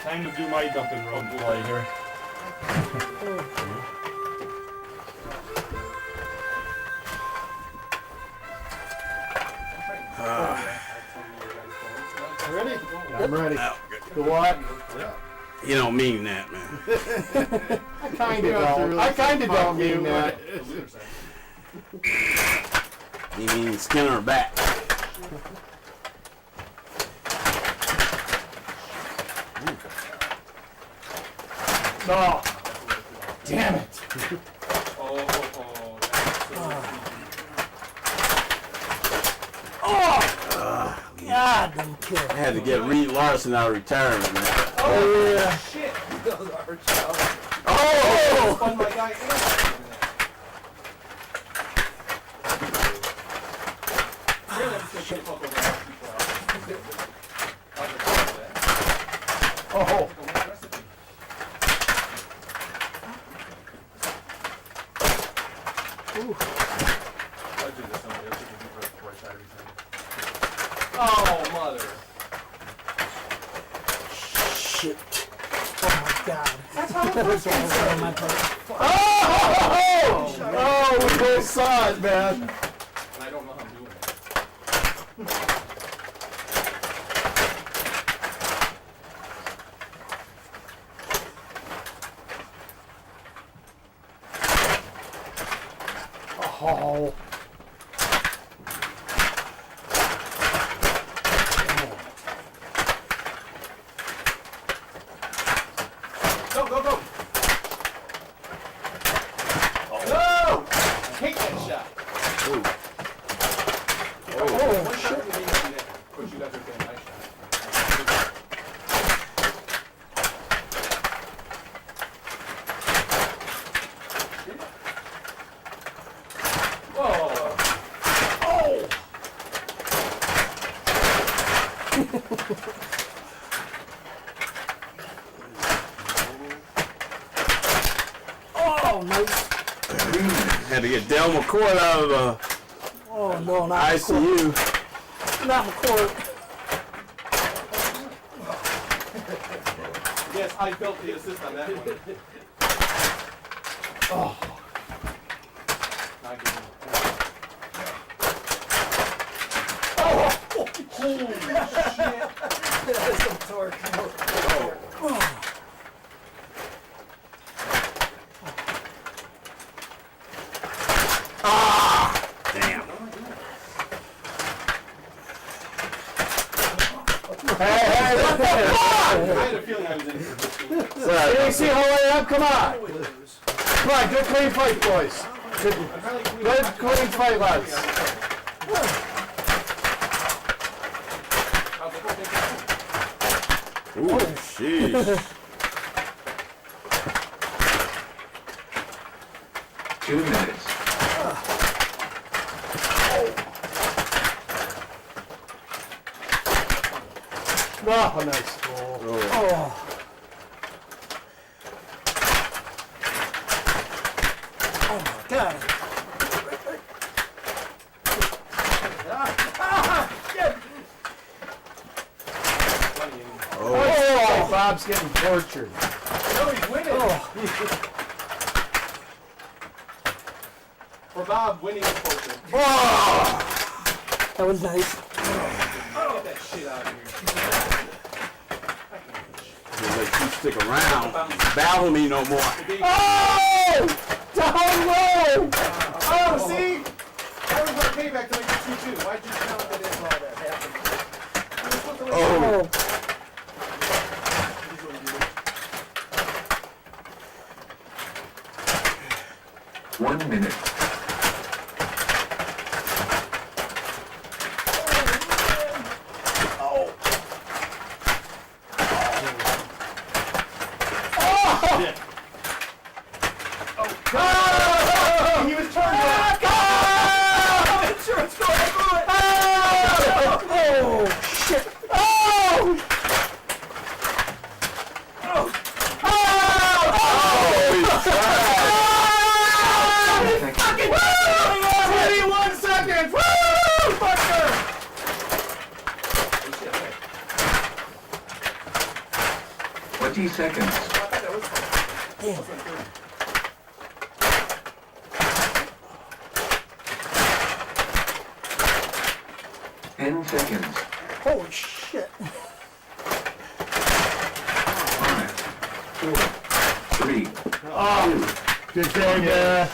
Time to do my duck and run play here. Ready? I'm ready. The what? You don't mean that, man. I kind of don't. I kind of don't mean that. You mean skin her back. No. Damn it. God, them kids. I had to get Reed Larson out of retirement, man. Oh, yeah. Shit! That was our job. Oh! Spun my guy Oh. Oh, mother. Shit. Oh my God. That's how it That's all over my part. Oh, we both saw it, man. And I don't know how I'm doing it. Oh. Go, go, go! No! I hate that shot. Oh, shit. Of course, you guys are getting a nice shot. Whoa! Oh. Oh, nice. Had to get Del McCourt out of the Oh, no, not McCourt. ICU. Not McCourt. Yes, I felt the assist on that one. Oh. Not good. Holy shit. That's some torque. Damn. Hey, what the fuck? I had a feeling I was in here. Sorry. AC, hold it up, come on. Come on, good clean fight, boys. Good clean fight, lads. Ooh, sheesh. 2 minutes. Oh, nice. Oh. Oh, my God. Oh, Bob's getting tortured. No, he's winning. For Bob, winning is torture. That was nice. Get that shit out of here. Don't let you stick around. Battle me no more. Oh! Down low! Oh, see? That was our payback to make it 2-2. Why'd you count that in all that happened? Oh. Oh. 1 minute. He was turned back. Insurance going through it. Oh, shit. Oh! Seconds. 21 seconds! Woo! Fucker! 20 seconds. 10 seconds. Holy shit. 5, 4, 3, 2, Good game, man.